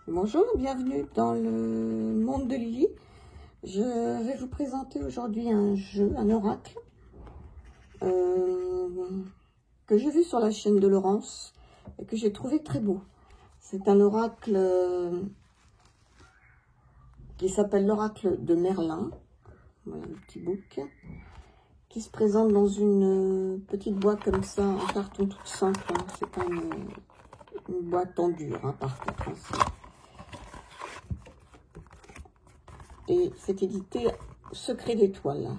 Bonjour, bienvenue dans le monde de Lily. Je vais vous présenter aujourd'hui un jeu, un oracle, que j'ai vu sur la chaîne de Laurence et que j'ai trouvé très beau. C'est un oracle qui s'appelle l'oracle de Merlin. Voilà le petit book qui se présente dans une petite boîte comme ça, en carton toute simple. Hein. C'est pas une boîte en dur, hein, par contre. Hein, et c'est édité Secret d'étoiles.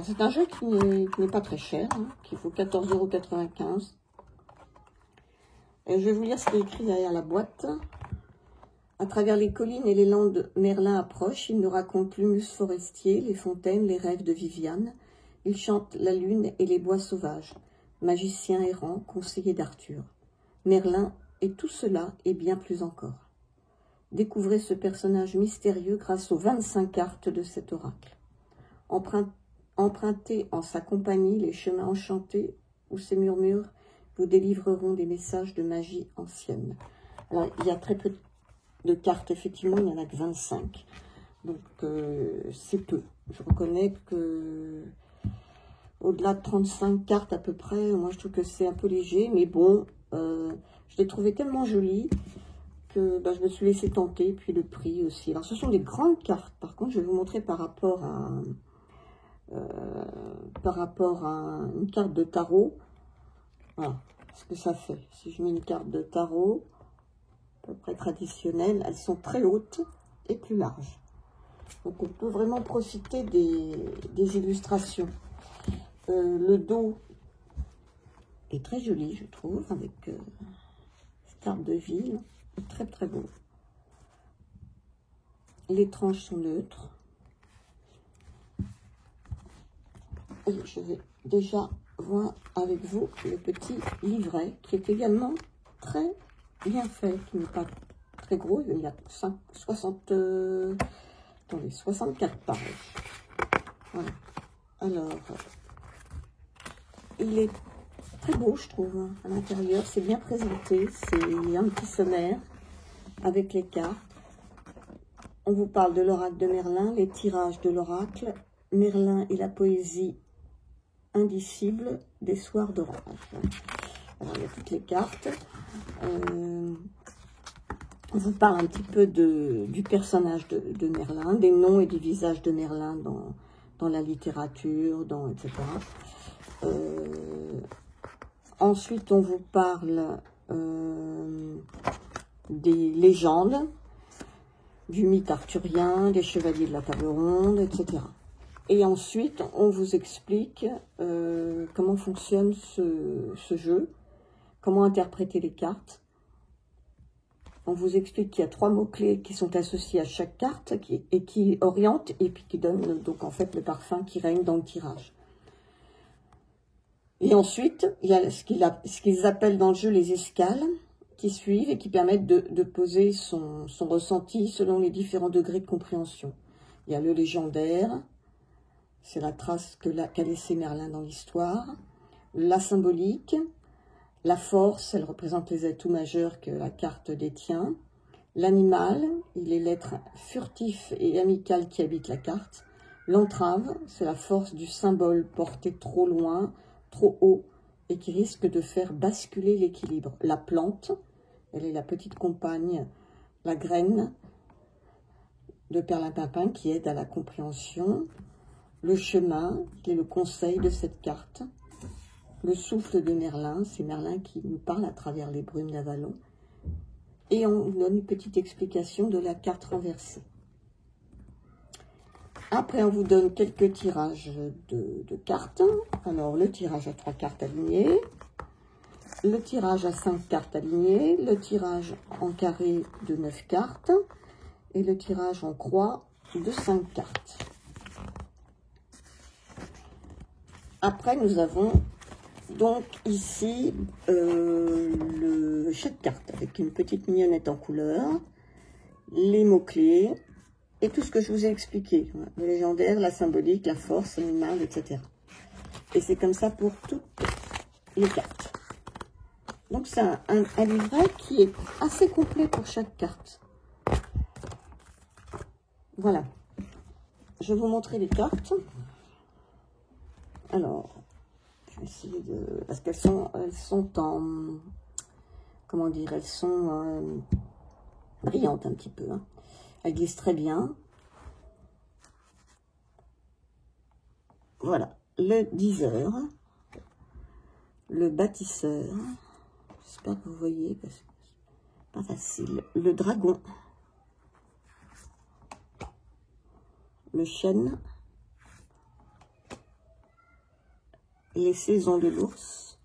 C'est un jeu qui n'est pas très cher, hein, qui vaut 14,95 €. Et je vais vous lire ce qui est écrit derrière la boîte. À travers les collines et les landes, Merlin approche. Il nous raconte l'humus forestier, les fontaines, les rêves de Viviane. Il chante la lune et les bois sauvages. Magicien errant, conseiller d'Arthur. Merlin est tout cela et bien plus encore. Découvrez ce personnage mystérieux grâce aux 25 cartes de cet oracle. Empruntez en sa compagnie les chemins enchantés où ces murmures vous délivreront des messages de magie ancienne. Alors, il y a très peu de cartes, effectivement, il n'y en a que 25. Donc, c'est peu. Je reconnais que au-delà de 35 cartes à peu près, moi je trouve que c'est un peu léger, mais bon, je l'ai trouvé tellement joli que je me suis laissé tenter, puis le prix aussi. Alors ce sont des grandes cartes, par contre je vais vous montrer par rapport à une carte de tarot, voilà ce que ça fait. Si je mets une carte de tarot, à peu près traditionnelle, elles sont très hautes et plus larges. Donc on peut vraiment profiter des illustrations. Le dos est très joli, je trouve, avec cette arbre de ville. Très très beau. Les tranches sont neutres. Et je vais déjà voir avec vous le petit livret qui est également très bien fait, qui n'est pas très gros. Il y a 64 pages. Voilà. Alors, il est très beau, je trouve, hein, à l'intérieur. C'est bien présenté. C'est un petit sommaire avec les cartes. On vous parle de l'oracle de Merlin, les tirages de l'oracle, Merlin et la poésie indicible des soirs d'orage. Alors, il y a toutes les cartes. On vous parle un petit peu du personnage de Merlin, des noms et des visages de Merlin dans la littérature, etc. Ensuite, on vous parle des légendes, du mythe arthurien, des chevaliers de la table ronde, etc. Et ensuite, on vous explique comment fonctionne ce jeu, comment interpréter les cartes. On vous explique qu'il y a 3 mots-clés qui sont associés à chaque carte et qui orientent et puis qui donnent donc en fait le parfum qui règne dans le tirage. Et ensuite, il y a ce qu'ils appellent dans le jeu les escales qui suivent et qui permettent de poser son ressenti selon les différents degrés de compréhension. Il y a le légendaire, c'est la trace qu'a laissé Merlin dans l'histoire. La symbolique, la force, elle représente les atouts majeurs que la carte détient. L'animal, il est l'être furtif et amical qui habite la carte. L'entrave, c'est la force du symbole porté trop loin, trop haut et qui risque de faire basculer l'équilibre. La plante, elle est la petite compagne, la graine de Perlimpinpin qui aide à la compréhension. Le chemin, qui est le conseil de cette carte. Le souffle de Merlin, c'est Merlin qui nous parle à travers les brumes d'Avalon. Et on donne une petite explication de la carte renversée. Après, on vous donne quelques tirages de cartes. Alors, le tirage à 3 cartes alignées, le tirage à 5 cartes alignées, le tirage en carré de 9 cartes et le tirage en croix de 5 cartes. Après, nous avons donc ici chaque carte avec une petite mignonnette en couleur, les mots-clés, et tout ce que je vous ai expliqué, le légendaire, la symbolique, la force, l'animal, etc. Et c'est comme ça pour toutes les cartes. Donc c'est un livret qui est assez complet pour chaque carte. Voilà. Je vais vous montrer les cartes. Alors, je vais essayer de... Parce qu'elles sont en... Comment dire? Elles sont brillantes un petit peu. Hein. Elles glissent très bien. Voilà. Le diseur. Le bâtisseur. J'espère que vous voyez, parce que c'est pas facile. Le dragon. Le chêne. Les saisons de l'ours.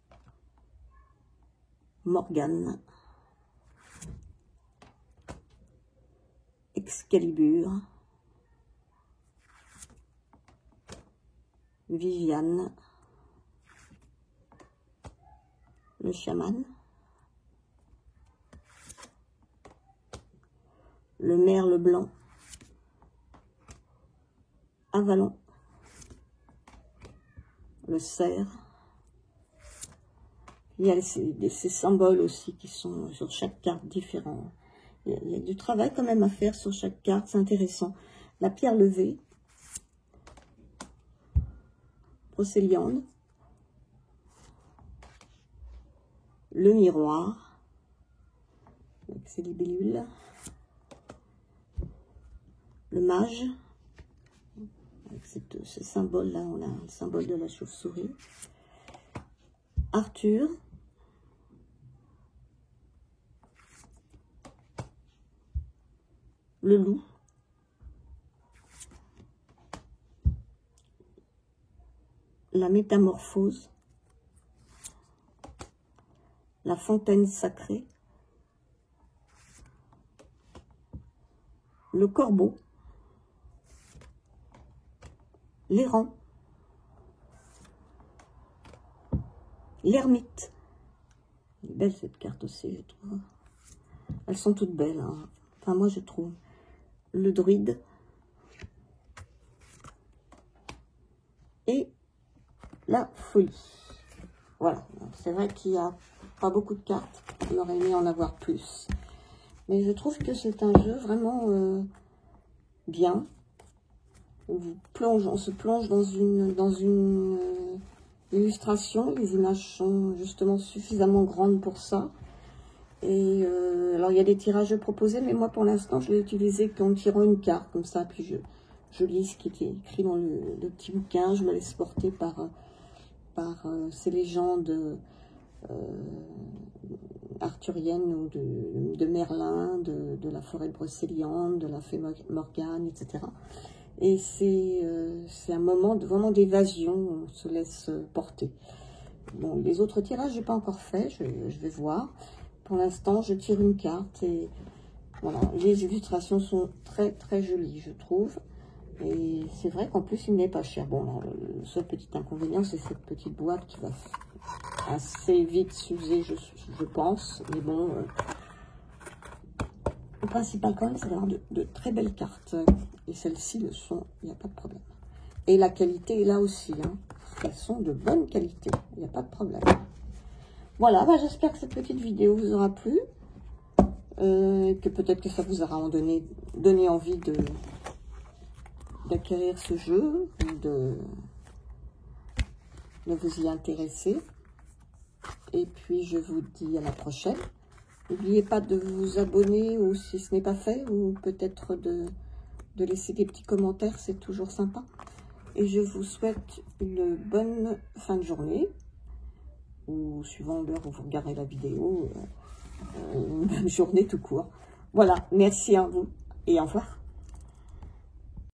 Morgane. Excalibur. Viviane. Le chaman. Le merle blanc. Avalon. Le cerf. Il y a ces symboles aussi qui sont sur chaque carte différents. Il y a du travail quand même à faire sur chaque carte, c'est intéressant. La pierre levée. Procéliande. Le miroir. Avec ses libellules. Le mage. Avec ce symbole-là, on a le symbole de la chauve-souris. Arthur. Le loup. La métamorphose. La fontaine sacrée. Le corbeau. L'errant. L'ermite. Elle est belle cette carte aussi, je trouve. Elles sont toutes belles, hein. Enfin, moi je trouve. Le druide. Et la folie. Voilà. C'est vrai qu'il n'y a pas beaucoup de cartes. On aurait aimé en avoir plus. Mais je trouve que c'est un jeu vraiment bien. On se plonge dans une illustration. Les images sont justement suffisamment grandes pour ça. Et alors il y a des tirages proposés, mais moi pour l'instant je l'ai utilisé qu'en tirant une carte comme ça, puis je lis ce qui était écrit dans le petit bouquin. Je me laisse porter par ces légendes arthuriennes ou de Merlin, de la forêt brocéliande, de la fée Morgane, etc. Et c'est un moment vraiment d'évasion, on se laisse porter. Bon, les autres tirages, je n'ai pas encore fait, je vais voir. Pour l'instant, je tire une carte et voilà, les illustrations sont très très jolies, je trouve. Et c'est vrai qu'en plus, il n'est pas cher. Bon, alors, le seul petit inconvénient, c'est cette petite boîte qui va assez vite s'user, je pense. Mais bon, le principal quand même, c'est d'avoir de très belles cartes. Et celles-ci le sont, il n'y a pas de problème. Et la qualité est là aussi. Hein. Elles sont de bonne qualité, il n'y a pas de problème. Voilà, bah, j'espère que cette petite vidéo vous aura plu. Que peut-être que ça vous aura donné envie d'acquérir ce jeu, de vous y intéresser. Et puis, je vous dis à la prochaine. N'oubliez pas de vous abonner ou si ce n'est pas fait, ou peut-être de laisser des petits commentaires, c'est toujours sympa. Et je vous souhaite une bonne fin de journée, ou suivant l'heure où vous regardez la vidéo, une bonne journée tout court. Voilà, merci à vous et au revoir.